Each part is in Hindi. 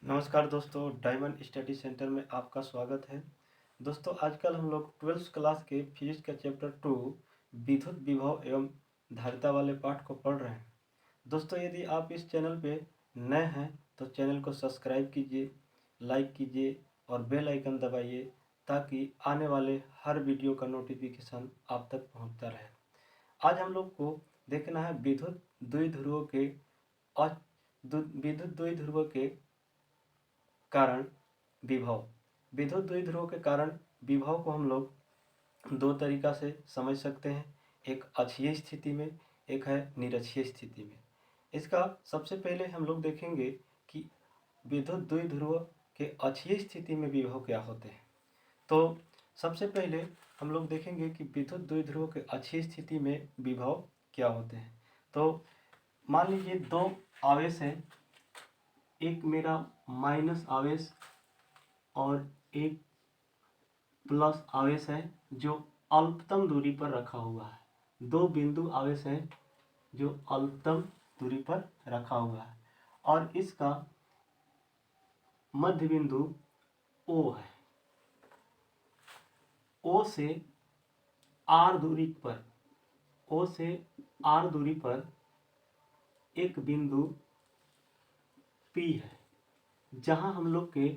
नमस्कार दोस्तों, डायमंड स्टडी सेंटर में आपका स्वागत है। दोस्तों, आजकल हम लोग 12th क्लास के फिजिक्स का चैप्टर 2 विद्युत विभव एवं धारिता वाले पाठ को पढ़ रहे हैं। दोस्तों, यदि आप इस चैनल पे नए हैं तो चैनल को सब्सक्राइब कीजिए, लाइक कीजिए और बेल आइकन दबाइए ताकि आने वाले हर वीडियो का नोटिफिकेशन आप तक पहुंचता रहे। आज हम लोग को देखना है विद्युत द्विध्रुवों के कारण विभव। विद्युत द्विध्रुवों के कारण विभव को हम लोग दो तरीका से समझ सकते हैं, एक अक्षीय स्थिति में, एक है निरक्षीय स्थिति में। इसका सबसे पहले हम लोग देखेंगे कि विद्युत द्विध्रुव के अक्षीय स्थिति में विभव क्या होते हैं। तो सबसे पहले हम लोग देखेंगे कि विद्युत द्विध्रुव के अक्षीय स्थिति में विभव क्या होते हैं। तो मान लीजिए दो आवेश हैं, एक मेरा माइनस आवेश और एक प्लस आवेश है जो अल्पतम दूरी पर रखा हुआ है। दो बिंदु आवेश है जो अल्पतम दूरी पर रखा हुआ है और इसका मध्य बिंदु O है। O से R दूरी पर एक बिंदु P है जहां हम लोग के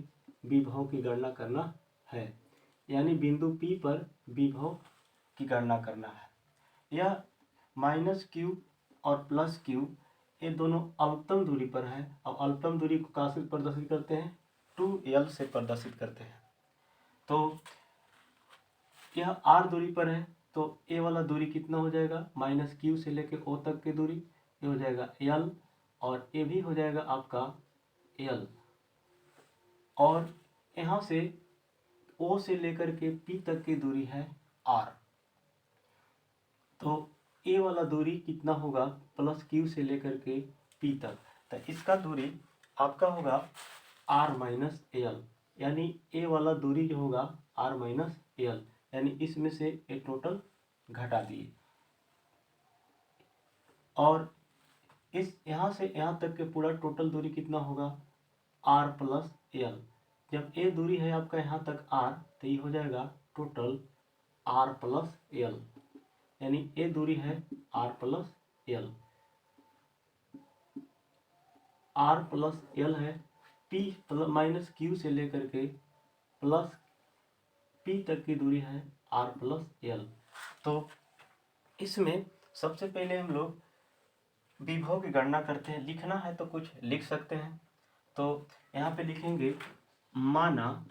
विभव की गणना करना है, यानी बिंदु P पर विभव की गणना करना है। यह माइनस Q और प्लस Q ये दोनों अल्पतम दूरी पर है। अब अल्पतम दूरी को कहाँ से प्रदर्शित करते हैं? 2L से प्रदर्शित करते हैं। तो यह R दूरी पर है तो A वाला दूरी कितना हो जाएगा? माइनस Q से लेके O तक की दूरी ये हो जाएगा L और A भी हो जाएगा आपका L। और यहाँ से O से लेकर के P तक की दूरी है R। तो A वाला दूरी कितना होगा? प्लस Q से लेकर के P तक। तो इसका दूरी आपका होगा R माइनस L, यानी A वाला दूरी जो होगा R माइनस L, यानी इसमें से ये टोटल घटा दिए। और इस यहाँ से यहाँ तक के पूरा टोटल दूरी कितना होगा? R plus L। जब A दूरी है आपका यहाँ तक R तो ये हो जाएगा टोटल R प्लस L, यानी A दूरी है R plus L। R plus L है, P माइनस Q से लेकर के प्लस P तक की दूरी है R प्लस L। तो इसमें सबसे पहले हम लोग विभव की गणना करते हैं। लिखना है तो कुछ लिख सकते हैं। तो यहाँ पे लिखेंगे, माना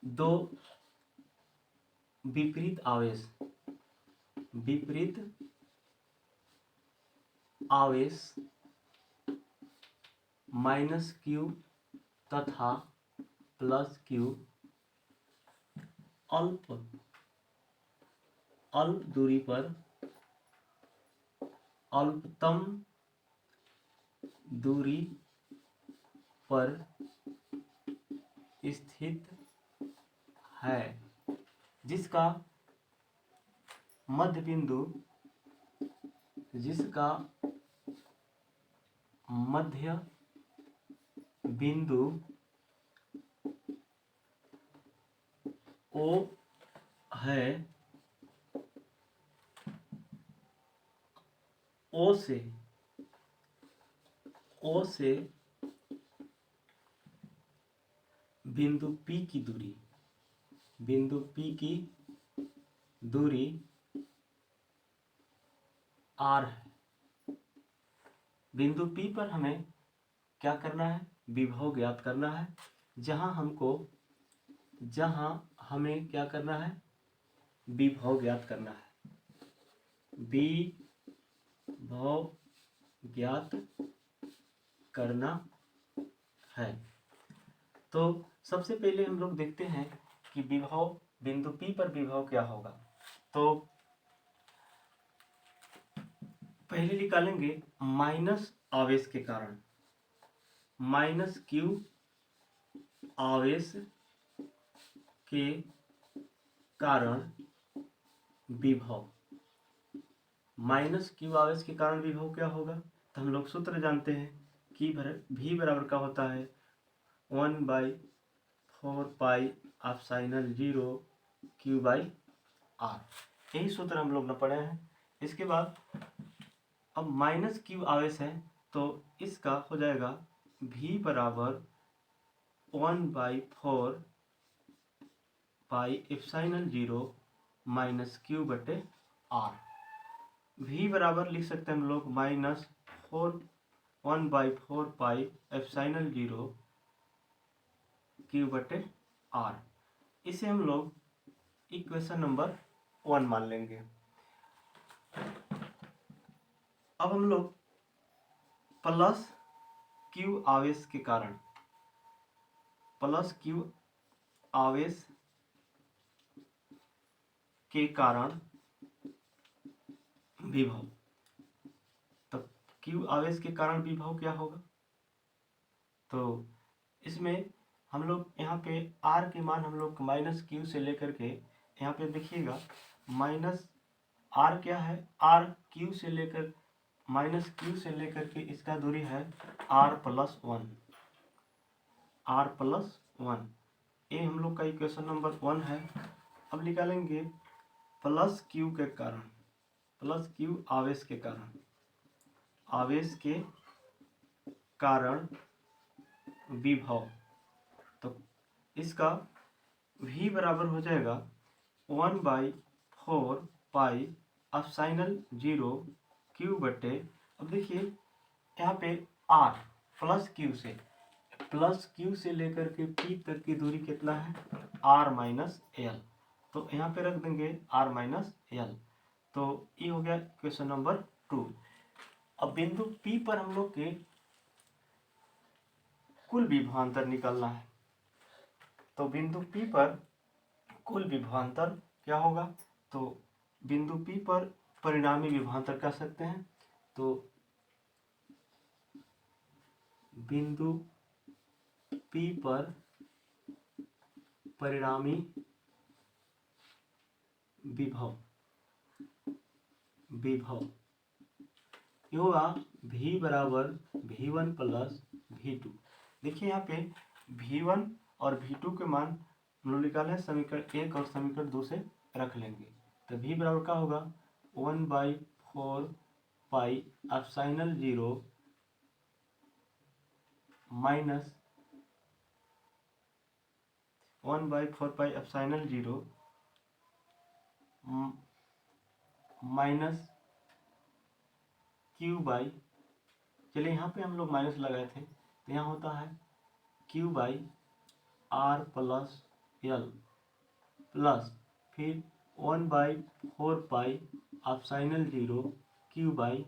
दो विपरीत आवेश माइनस Q तथा प्लस Q अल्प दूरी पर अल्पतम दूरी पर स्थित है, जिसका मध्य बिंदु O है। O से बिंदु P की दूरी R है। बिंदु P पर हमें क्या करना है? विभव ज्ञात करना है। जहां हमें क्या करना है? विभव ज्ञात करना है। विभव ज्ञात करना है। तो सबसे पहले हम लोग देखते हैं कि विभव बिंदु P पर विभव क्या होगा। तो पहले निकालेंगे माइनस आवेश के कारण, माइनस Q आवेश के कारण विभव। माइनस Q आवेश के कारण विभव क्या होगा? तो हम लोग सूत्र जानते हैं, भी बराबर का होता है 1/4 पाई एप्सिलॉन 0 Q/r। यही सूत्र हम लोग ने पढ़े हैं। इसके बाद अब माइनस क्यू आवेश है तो इसका हो जाएगा V बराबर 1/4 pi epsilon 0 minus Q/r। V बराबर लिख सकते हैं हम लोग -1/4 पाई एप्सिलॉन 0 Q/r। इसे हम लोग इक्वेशन नंबर 1 मान लेंगे। अब हम लोग प्लस क्यू आवेश के कारण विभव, तो क्यू आवेश के कारण विभव क्या होगा? तो इसमें हम लोग यहाँ पे R के मान हम लोग माइनस क्यू से लेकर के यहाँ पे देखिएगा माइनस R क्या है, R क्यू से लेकर माइनस क्यू से लेकर के इसका दूरी है R+1। ये हम लोग का इक्वेशन नंबर 1 है। अब निकालेंगे प्लस क्यू के कारण, प्लस क्यू आवेश के कारण विभव। तो इसका V बराबर हो जाएगा 1/4 पाई एप्सिलॉन 0 Q/। अब देखिए यहाँ पे R प्लस क्यू से लेकर के P तक की दूरी कितना है, R-L। तो यहाँ पे रख देंगे R-L। तो ये हो गया क्वेश्चन नंबर 2। अब बिंदु P पर हम लोग के कुल विभवांतर निकालना है। तो बिंदु P पर कुल विभवांतर क्या होगा? तो बिंदु P पर परिणामी विभवांतर कह सकते हैं। तो बिंदु P पर परिणामी विभव होगा V बराबर V1 प्लस V2। देखिए यहाँ पे V1 और V2 के मान हम लोग निकाले समीकरण 1 और समीकरण 2 से रख लेंगे। तो V बराबर का होगा 1/4 pi epsilon 0 minus 1/4 pi epsilon 0 minus Q/, चलिए यहाँ पे हम लोग माइनस लगाए थे तो यहाँ होता है Q/R+L प्लस फिर 1/4 पाई एप्सिलॉन 0 Q/R-L।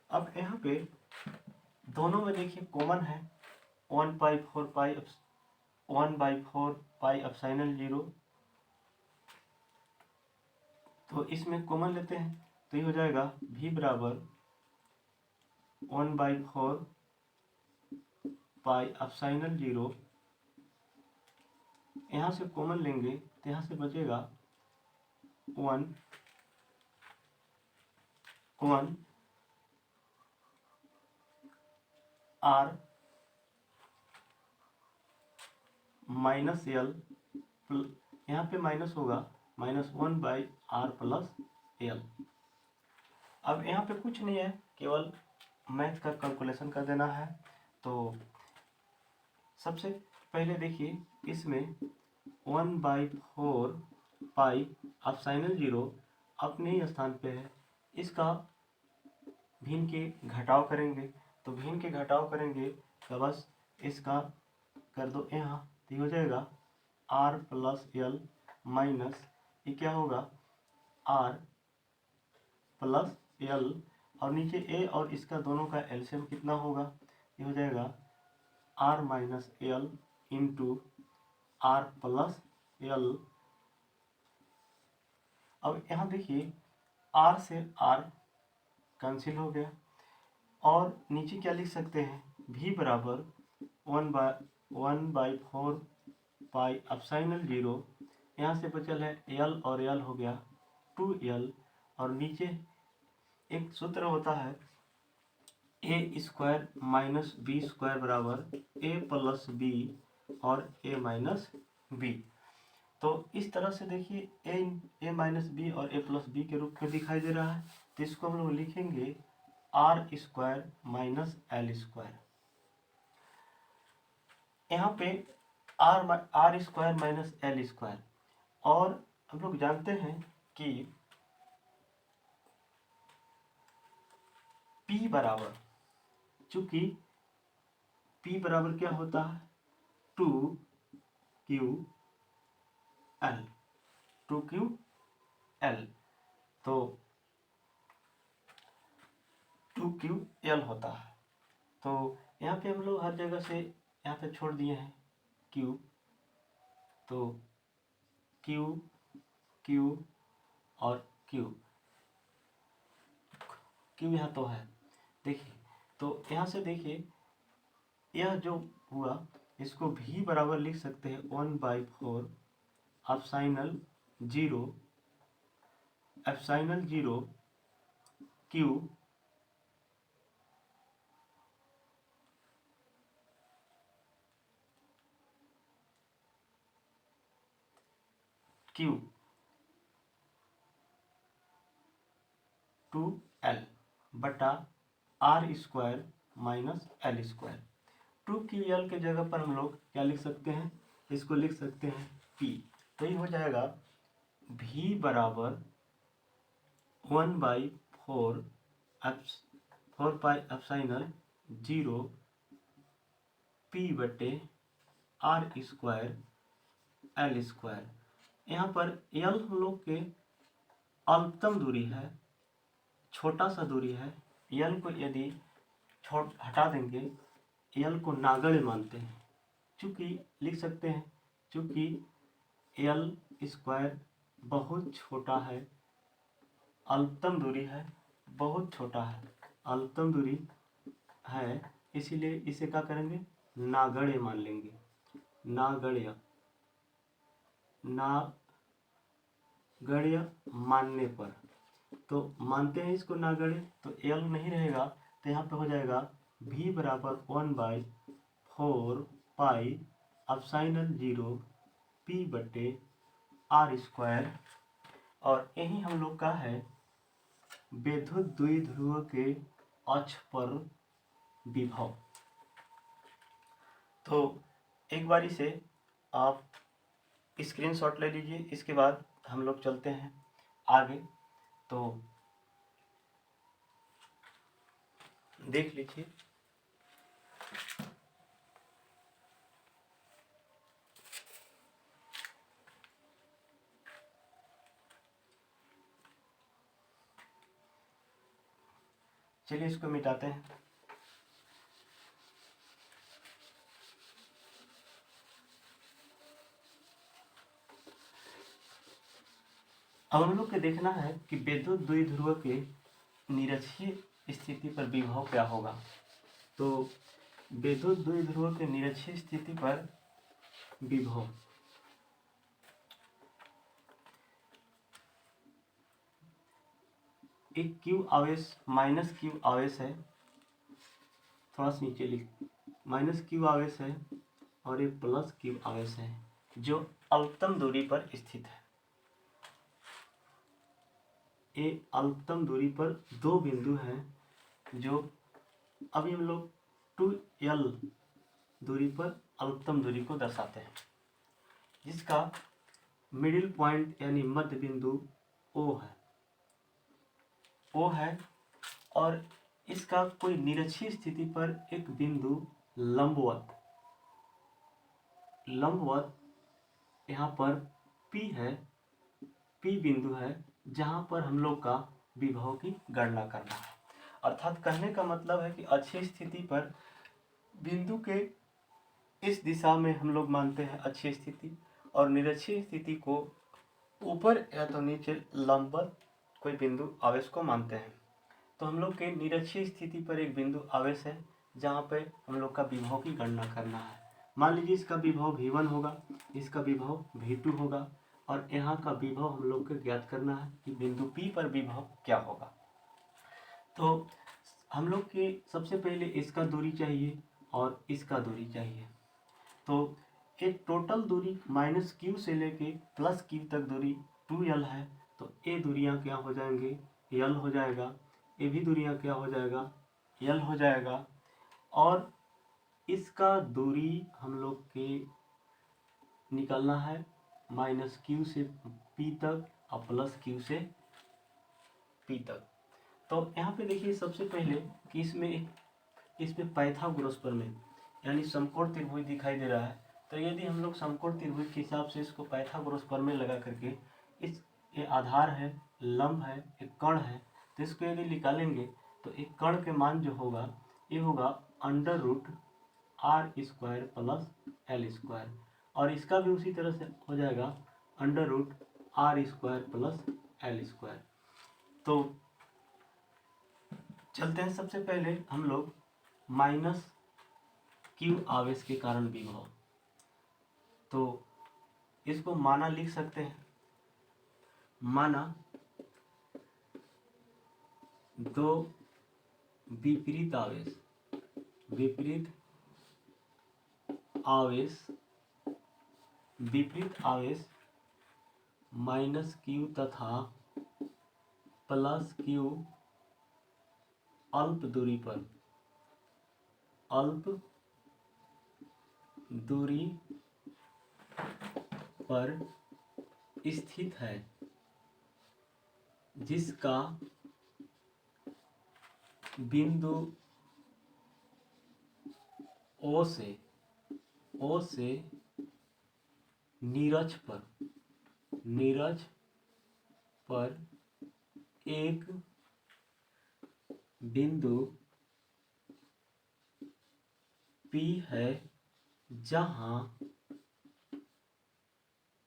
अब यहाँ पे दोनों में देखिए कॉमन है 1/4 पाई एप्सिलॉन 0। तो इसमें कॉमन लेते हैं तो ये हो जाएगा V बराबर 1/4 पाई एप्सिलॉन 0। यहाँ से कॉमन लेंगे तो यहाँ से बचेगा 1 R माइनस L, यहाँ पे माइनस होगा -1/R+L। अब यहाँ पे कुछ नहीं है, केवल मैथ का कैलकुलेशन कर देना है। तो सबसे पहले देखिए इसमें 1/4 पाई एप्सिलॉन 0 अपने ही स्थान पे है, इसका भिन्न के घटाव करेंगे। तो भिन्न के घटाव करेंगे तो बस इसका कर दो यहाँ, तो हो जाएगा R+L माइनस ये क्या होगा R+L और नीचे A और इसका दोनों का एलसीएम कितना होगा, ये हो जाएगा R-L इंटू R+L। अब यहाँ देखिए R से R कैंसिल हो गया और नीचे क्या लिख सकते हैं, V बराबर 1/4 पाई एप्सिलॉन 0, यहाँ से बचल है L और L हो गया 2L और नीचे एक सूत्र होता है ए स्क्वायर माइनस बी स्क्वायर बराबर ए प्लस बी और ए माइनस बी। तो इस तरह से देखिए ए माइनस बी और ए प्लस बी के रूप में दिखाई दे रहा है। तो इसको हम लोग लिखेंगे R square minus L square. यहाँ पे R square minus L square, और हम लोग जानते हैं कि P बराबर, चूंकि P बराबर क्या होता है 2QL, 2QL, तो 2QL होता है। तो यहाँ पे हम लोग हर जगह से यहाँ पे छोड़ दिए हैं Q, तो Q Q और Q यहाँ तो है। देखिए तो यहाँ से देखिए यह जो हुआ इसको भी बराबर लिख सकते हैं 1/4 एप्सिलॉन 0 Q 2L बटा R square minus L square. 2QL के जगह पर हम लोग क्या लिख सकते हैं, इसको लिख सकते हैं P। तो ये हो जाएगा V बराबर 1/4 4π एप्सिलॉन 0 P बटे आर स्क्वायर एल स्क्वायर। यहाँ पर L हम लोग के अल्पतम दूरी है, छोटा सा दूरी है। L को यदि हटा देंगे, L को नागण्य मानते हैं, चूंकि लिख सकते हैं चूंकि L स्क्वायर बहुत छोटा है, अल्पतम दूरी है, बहुत छोटा है, अल्पतम दूरी है, इसीलिए इसे क्या करेंगे नागण्य मान लेंगे। नागण्य मानने पर, तो मानते हैं इसको नागण्य, तो L नहीं रहेगा, तो यहाँ पे हो जाएगा V बराबर 1/4 पाई एप्सिलॉन 0 P बटे आर स्क्वायर। और यही हम लोग का है विद्युत द्विध्रुव के अक्ष पर विभव। तो एक बारी से आप स्क्रीनशॉट ले लीजिए, इसके बाद हम लोग चलते हैं आगे। तो देख लीजिए, चलिए इसको मिटाते हैं। अब हम लोग को देखना है कि विद्युत द्विध्रुव के निरक्षीय स्थिति पर विभव क्या होगा। तो विद्युत द्विध्रुव के निरक्षीय स्थिति पर विभव, एक Q आवेश माइनस Q आवेश है, थोड़ा सा नीचे लिख, माइनस Q आवेश है और एक प्लस Q आवेश है जो अल्पतम दूरी पर स्थित है। ये अल्पतम दूरी पर दो बिंदु हैं जो अभी हम लोग 2L दूरी पर अल्पतम दूरी को दर्शाते हैं, जिसका मिडिल पॉइंट यानी मध्य बिंदु O है और इसका कोई निरक्षीय स्थिति पर एक बिंदु लंबवत यहाँ पर P है, P बिंदु है जहाँ पर हम लोग का विभव की गणना करना है। अर्थात कहने का मतलब है कि अक्षीय स्थिति पर बिंदु के इस दिशा में हम लोग मानते हैं अक्षीय स्थिति, और निरक्षीय स्थिति को ऊपर या तो नीचे लंबवत कोई बिंदु आवेश को मानते हैं। तो हम लोग के निरक्षीय स्थिति पर एक बिंदु आवेश है जहाँ पे हम लोग का विभव की गणना करना है। मान लीजिए इसका विभव V1 होगा, इसका विभव V2 होगा, और यहाँ का विभव हम लोग को ज्ञात करना है कि बिंदु P पर विभव क्या होगा। तो हम लोग के सबसे पहले इसका दूरी चाहिए और इसका दूरी चाहिए। तो एक टोटल दूरी माइनस क्यू से लेके प्लस क्यू तक दूरी 2l है। तो ये दूरियां क्या हो जाएंगे, l हो जाएगा। ये भी दूरियां क्या हो जाएगा, l हो जाएगा। और इसका दूरी हम लोग के निकालना है माइनस क्यू से p तक और प्लस क्यू से p तक। तो यहाँ पे देखिए सबसे पहले कि इसमें पाइथागोरस प्रमेय यानी समकोण त्रिभुज दिखाई दे रहा है। तो यदि हम लोग समकोण त्रिभुज के हिसाब से इसको पाइथागोरस प्रमेय लगा करके ये आधार है, लंब है, एक कण है, तो इसको यदि निकालेंगे तो एक कण के मान जो होगा ये होगा under root R square plus L square, और इसका भी उसी तरह से हो जाएगा under root R square plus L square. तो चलते हैं सबसे पहले हम लोग माइनस क्यू आवेश के कारण विभव। तो इसको माना लिख सकते हैं, माना दो विपरीत आवेश माइनस क्यू तथा प्लस क्यू अल्प दूरी पर स्थित है, जिसका बिंदु O से नीरज पर एक बिंदु P है, जहां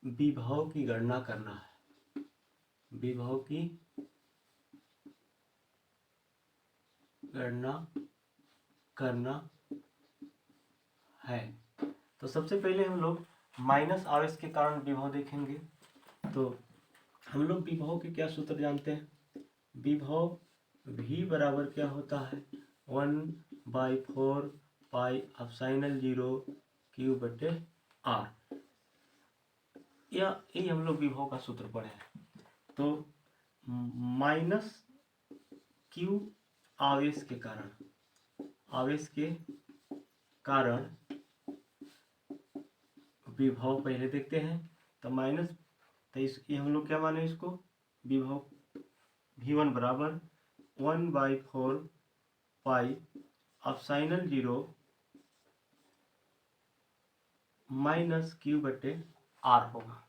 विभव की गणना करना है, तो सबसे पहले हम लोग माइनस आवेश के कारण विभव देखेंगे। तो हम लोग विभव के क्या सूत्र जानते हैं, विभव v बराबर क्या होता है 1/4 पाई एप्सिलॉन 0 क्यू बटे r, यही हम लोग विभव का सूत्र पढ़े हैं। तो माइनस क्यू आवेश के कारण विभव पहले देखते हैं। तो माइनस, तो ये हम लोग क्या माने इसको, विभव v1 बराबर 1/4 पाई एप्सिलॉन 0 माइनस क्यू बटे r होगा।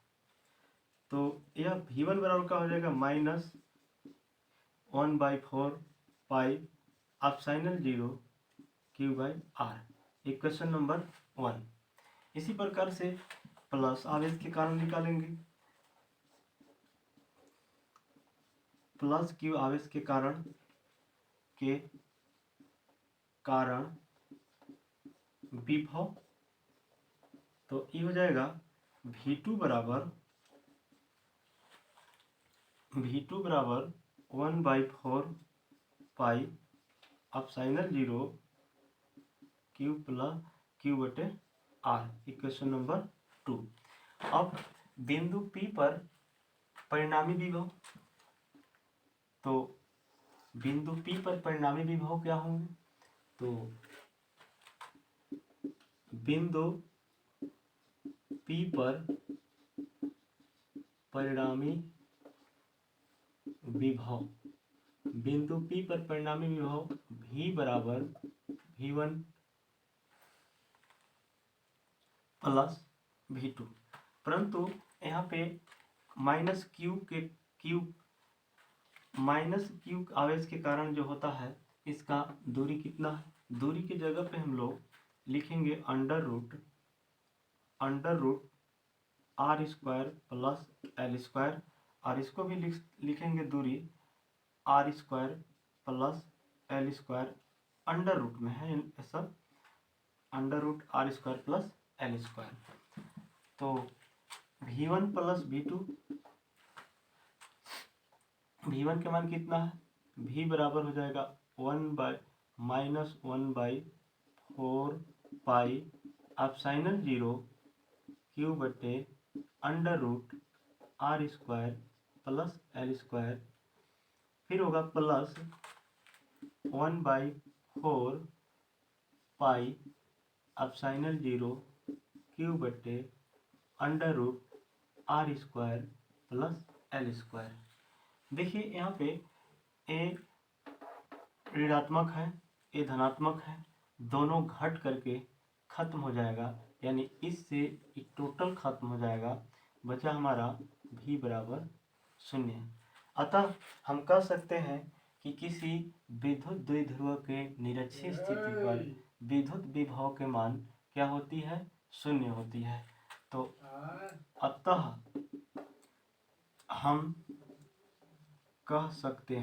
तो यह v1 बराबर क्या हो जाएगा, minus 1/4 pi epsilon 0 Q by r, equation number 1। इसी प्रकार से प्लस आवेश के कारण निकालेंगे, प्लस क्यू आवेश के कारण विभव। तो ये हो जाएगा v2 बराबर 1/4 पाई एप्सिलॉन 0 क्यू बटे r, इक्वेशन नंबर 2। अब बिंदु P पर परिणामी विभव, तो बिंदु P पर परिणामी विभव क्या होंगे, तो बिंदु P पर परिणामी विभव v बराबर v1 प्लस v2, परंतु यहाँ पे माइनस क्यू आवेश के कारण जो होता है इसका दूरी कितना है, दूरी की जगह पे हम लोग लिखेंगे under root R square plus L square, और इसको भी लिखेंगे दूरी R square plus L square, under root में है ये सब, अंडर root R square plus L square. तो v1 प्लस v2, v1 के मान कितना है, v बराबर हो जाएगा 1/-4 एप्सिलॉन 0 क्यू बटे under root R square plus L square, फिर होगा प्लस 1/4 एप्सिलॉन 0 क्यू बटे under root R square plus L square. देखिए यहाँ पे ए ऋणात्मक है, ए धनात्मक है, दोनों घट करके खत्म हो जाएगा, यानी इससे टोटल खत्म हो जाएगा, बचा हमारा v बराबर 0। अतः हम कह सकते हैं कि किसी विद्युत द्विध्रुव के निरक्षीय स्थिति पर विद्युत विभव के मान क्या होती है, 0 होती है। तो अतः हम कह सकते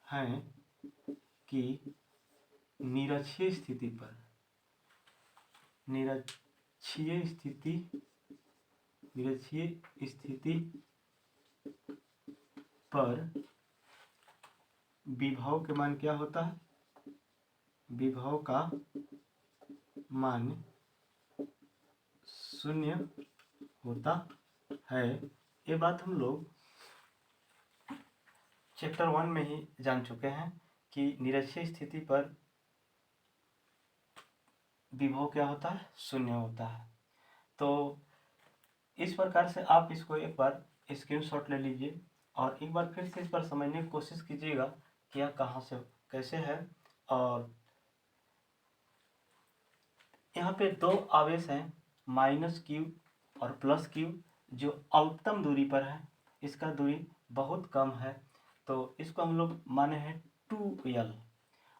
हैं कि निरक्षीय स्थिति पर विभव के मान क्या होता है, विभव का मान 0 होता है। ये बात हम लोग चैप्टर 1 में ही जान चुके हैं कि निरक्षीय स्थिति पर विभव क्या होता है, 0 होता है। तो इस प्रकार से आप इसको एक बार स्क्रीनशॉट ले लीजिए और एक बार फिर से इस पर समझने की कोशिश कीजिएगा कि यह कहाँ से कैसे है। और यहाँ पे दो आवेश हैं, -q और +q, जो अल्पतम दूरी पर है, इसका दूरी बहुत कम है, तो इसको हम लोग माने हैं 2l।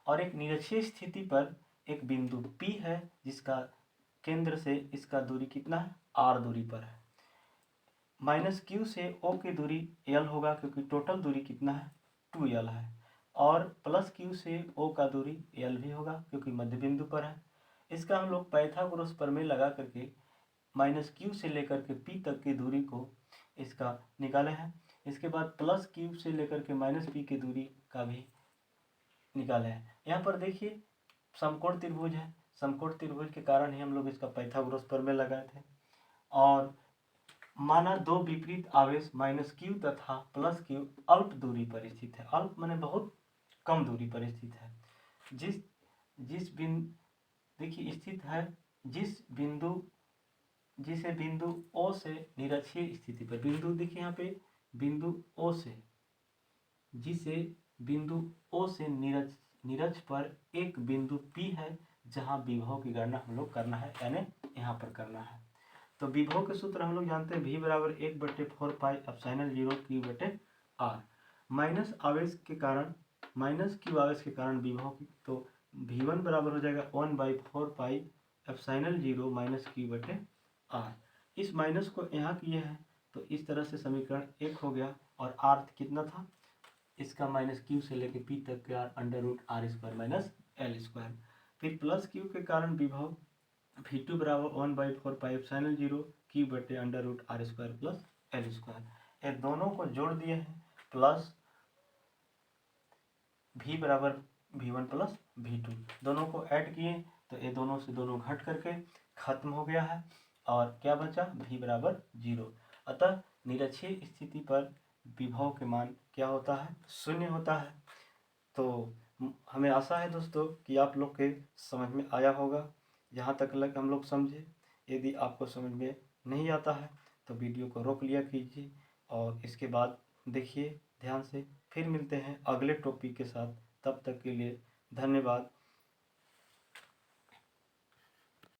और एक निरक्षीय स्थिति पर एक बिंदु P है जिसका केंद्र से इसका दूरी कितना है, r दूरी पर है। -q से O की दूरी l होगा क्योंकि टोटल दूरी कितना है, 2l है। और +q से O का दूरी l भी होगा क्योंकि मध्य बिंदु पर है। इसका हम लोग पाइथागोरस प्रमेय लगा करके -q से लेकर के P तक की दूरी को इसका निकाले हैं। इसके बाद +q से लेकर के -p की दूरी का भी निकाले हैं। यहाँ पर देखिए समकोण त्रिभुज है, समकोण त्रिभुज के कारण ही हम लोग इसका पाइथागोरस प्रमेय लगाए थे। और माना दो विपरीत आवेश -q तथा +q अल्प दूरी पर स्थित है। अल्प माने बहुत कम दूरी पर स्थित है। जिस बिंदु देखिए स्थित है, जिसे बिंदु O से निरक्षीय स्थिति पर, बिंदु देखिए यहाँ पे बिंदु O से, जिसे बिंदु O से निरक्ष पर एक बिंदु P है जहाँ विभव की गणना हम लोग करना है, यानी यहाँ पर करना है। तो विभव के सूत्र हम लोग जानते हैं, v बराबर 1/4 पाई एप्सिलॉन 0 q बटे r। माइनस आवेश के कारण, -q आवेश के कारण विभव की, तो v1 बराबर हो जाएगा 1/4 पाई एप्सिलॉन 0 माइनस q बटे r। इस माइनस को यहाँ किए हैं तो इस तरह से समीकरण 1 हो गया। और r कितना था, इसका -q से लेके p तक के √r² माइनस l स्क्वायर। फिर +q के कारण विभव v2 बराबर 1/4 पाई एप्सिलॉन 0 q बटे √r² प्लस l स्क्वायर। ये दोनों को जोड़ दिए हैं, प्लस v बराबर v1 प्लस v2, दोनों को ऐड किए तो ये दोनों से दोनों घट करके खत्म हो गया है और क्या बचा, v बराबर 0। अतः निरक्षीय स्थिति पर विभव के मान क्या होता है, 0 होता है। तो हमें आशा है दोस्तों कि आप लोग के समझ में आया होगा, जहाँ तक लग हम लोग समझे। यदि आपको समझ में नहीं आता है तो वीडियो को रोक लिया कीजिए और इसके बाद देखिए ध्यान से। फिर मिलते हैं अगले टॉपिक के साथ, तब तक के लिए धन्यवाद।